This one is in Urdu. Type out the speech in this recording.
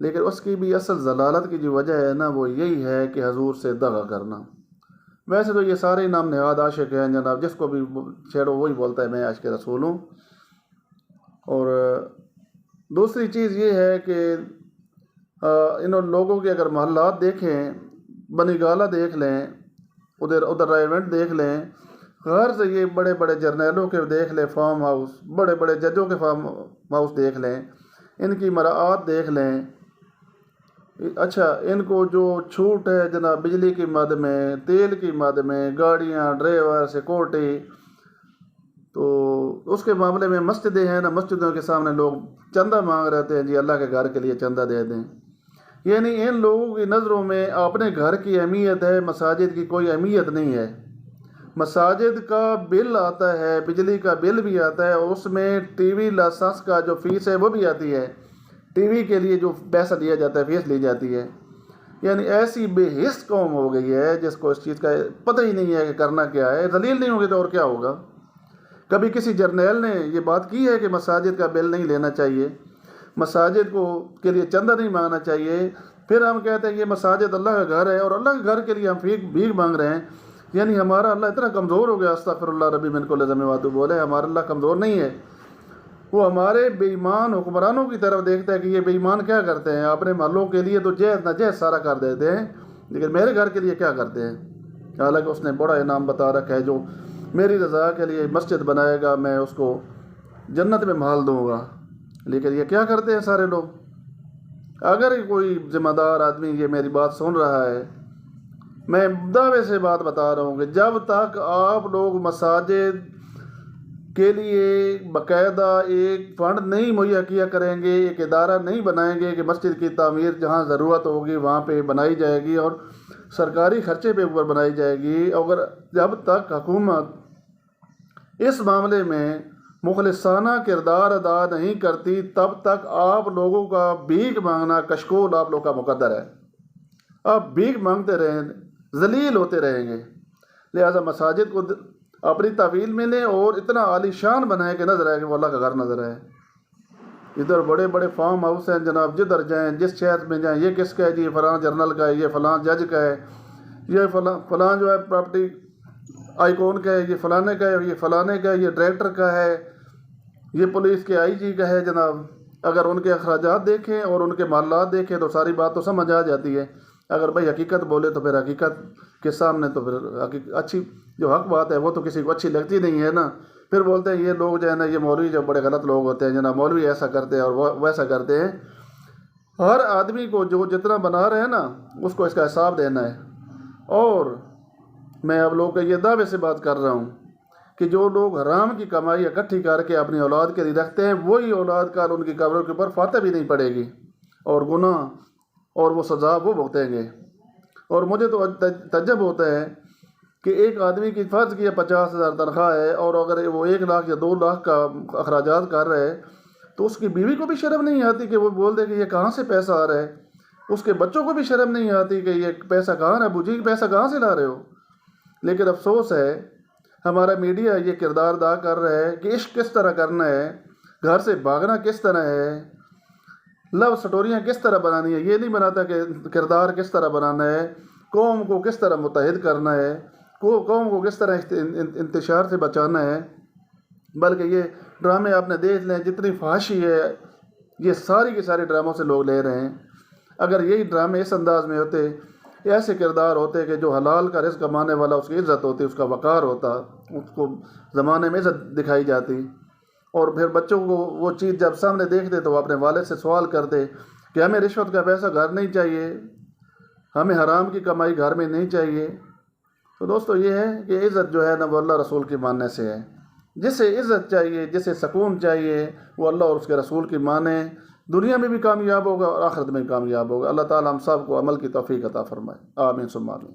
لیکن اس کی بھی اصل ضلالت کی جو وجہ ہے نا وہ یہی ہے کہ حضور سے دغا کرنا۔ ویسے تو یہ سارے نام نہاد عاشق ہیں جناب، جس کو بھی چھیڑو وہی بولتا ہے میں عاشق رسول ہوں۔ اور دوسری چیز یہ ہے کہ ان لوگوں کے اگر محلات دیکھیں، بنی گالہ دیکھ لیں، ادھر رائیونٹ دیکھ لیں، غیر سے یہ بڑے بڑے جرنیلوں کے دیکھ لیں فارم ہاؤس، بڑے بڑے ججوں کے فارم ہاؤس دیکھ لیں، ان کی مراعات دیکھ لیں۔ اچھا، ان کو جو چھوٹ ہے جناب بجلی کی مد میں، تیل کی مد میں، گاڑیاں، ڈرائیور، سیکورٹی، تو اس کے معاملے میں مسجدیں ہیں نا، مسجدوں کے سامنے لوگ چندہ مانگ رہتے ہیں، جی اللہ کے گھر کے لیے چندہ دے دیں۔ یعنی ان لوگوں کی نظروں میں اپنے گھر کی اہمیت ہے، مساجد کی کوئی اہمیت نہیں ہے۔ مساجد کا بل آتا ہے، بجلی کا بل بھی آتا ہے، اور اس میں ٹی وی لائسنس کا جو فیس ہے وہ بھی آتی ہے، ٹی وی کے لیے جو پیسہ لیا جاتا ہے، فیس لی جاتی ہے۔ یعنی ایسی بے حس قوم ہو گئی ہے جس کو اس چیز کا پتہ ہی نہیں ہے کہ کرنا کیا ہے۔ ذلیل نہیں ہوگی تو اور کیا ہوگا؟ کبھی کسی جرنیل نے یہ بات کی ہے کہ مساجد کا بل نہیں لینا چاہیے، مساجد کے لیے چندہ نہیں مانگنا چاہیے؟ پھر ہم کہتے ہیں یہ مساجد اللہ کا گھر ہے اور اللہ کے گھر کے لیے ہم بھیک مانگ رہے ہیں۔ یعنی ہمارا اللہ اتنا کمزور ہو گیا، استغفر اللہ ربی من کل ذنب واتوب بولے، ہمارا اللہ کمزور نہیں ہے، وہ ہمارے بے ایمان حکمرانوں کی طرف دیکھتا ہے کہ یہ بے ایمان کیا کرتے ہیں، اپنے محلوں کے لیے تو جہیز ناجہیز سارا کر دیتے ہیں، لیکن میرے گھر کے لیے کیا کرتے ہیں؟ حالانکہ اس نے بڑا انعام بتا رکھا ہے، جو میری رضا کے لیے مسجد بنائے گا میں اس کو جنت میں محل دوں گا، لیکن یہ کیا کرتے ہیں سارے لوگ؟ اگر کوئی ذمہ دار آدمی یہ میری بات سن رہا ہے، میں دعوے سے بات بتا رہا ہوں کہ جب تک آپ لوگ مساجد کے لیے باقاعدہ ایک فنڈ نہیں مہیا کیا کریں گے، ایک ادارہ نہیں بنائیں گے کہ مسجد کی تعمیر جہاں ضرورت ہوگی وہاں پہ بنائی جائے گی اور سرکاری خرچے پہ اوپر بنائی جائے گی، اگر جب تک حکومت اس معاملے میں مخلصانہ کردار ادا نہیں کرتی تب تک آپ لوگوں کا بھیک مانگنا کشکول آپ لوگ کا مقدر ہے۔ آپ بھیک مانگتے رہیں، ذلیل ہوتے رہیں گے۔ لہٰذا مساجد کو اپنی تعویل میں لیں اور اتنا عالی شان بنائیں کہ نظر آئے کہ وہ اللہ کا گھر نظر آئے۔ ادھر بڑے بڑے فارم ہاؤس ہیں جناب، جدھر جائیں، جس شہر میں جائیں، یہ کس کا ہے جی، یہ فلاں جرنل کا ہے، یہ فلاں جج کا ہے، یہ فلاں جو ہے پراپرٹی آئیکون کا ہے، یہ فلانے کا ہے، یہ فلانے کا ہے، یہ ڈائریکٹر کا ہے، یہ پولیس کے آئی جی کا ہے جناب۔ اگر ان کے اخراجات دیکھیں اور ان کے معاملات دیکھیں تو ساری بات تو سمجھ آ جاتی ہے۔ اگر بھائی حقیقت بولے تو پھر حقیقت کے سامنے تو پھر اچھی جو حق بات ہے وہ تو کسی کو اچھی لگتی نہیں ہے نا۔ پھر بولتے ہیں یہ لوگ جو ہے نا، یہ مولوی جو بڑے غلط لوگ ہوتے ہیں جناب، مولوی ایسا کرتے ہیں اور ویسا کرتے ہیں۔ ہر آدمی کو جو جتنا بنا رہے ہیں نا اس کو اس کا حساب دینا ہے۔ اور میں اب لوگ یہ دعوے سے بات کر رہا ہوں کہ جو لوگ حرام کی کمائی اکٹھی کر کے اپنی اولاد کے لیے رکھتے ہیں، وہی اولاد کل ان کی قبروں کے اوپر فاتح بھی نہیں پڑے گی اور گناہ اور وہ سزا وہ بھگتیں گے۔ اور مجھے تو تعجب ہوتا ہے کہ ایک آدمی کی فرض کی 50,000 تنخواہ ہے اور اگر وہ 1 لاکھ یا 2 لاکھ کا اخراجات کر رہے ہے تو اس کی بیوی کو بھی شرم نہیں آتی کہ وہ بول دے کہ یہ کہاں سے پیسہ آ رہا ہے، اس کے بچوں کو بھی شرم نہیں آتی کہ یہ پیسہ کہاں ہے، ابو جی پیسہ کہاں سے لا رہے ہو۔ لیکن افسوس ہے ہمارا میڈیا یہ کردار ادا کر رہا ہے کہ عشق کس طرح کرنا ہے، گھر سے بھاگنا کس طرح ہے، لو سٹوریاں کس طرح بنانی ہے، یہ نہیں بناتا کہ کردار کس طرح بنانا ہے، قوم کو کس طرح متحد کرنا ہے، قوم کو کس طرح انتشار سے بچانا ہے۔ بلکہ یہ ڈرامے آپ نے دیکھ لیں، جتنی فحاشی ہے یہ ساری کے سارے ڈراموں سے لوگ لے رہے ہیں۔ اگر یہی ڈرامے اس انداز میں ہوتے، ایسے کردار ہوتے کہ جو حلال کا رزق کمانے والا اس کی عزت ہوتی، اس کا وقار ہوتا، اس کو زمانے میں عزت دکھائی جاتی، اور پھر بچوں کو وہ چیز جب سامنے دیکھتے تو وہ اپنے والد سے سوال کرتے کہ ہمیں رشوت کا پیسہ گھر نہیں چاہیے، ہمیں حرام کی کمائی گھر میں نہیں چاہیے۔ تو دوستو یہ ہے کہ عزت جو ہے نا وہ اللہ رسول کی ماننے سے ہے۔ جسے عزت چاہیے، جسے سکون چاہیے، وہ اللہ اور اس کے رسول کی مانے، دنیا میں بھی کامیاب ہوگا اور آخرت میں بھی کامیاب ہوگا۔ اللہ تعالیٰ ہم سب کو عمل کی توفیق عطا فرمائے، آمین ثم آمین۔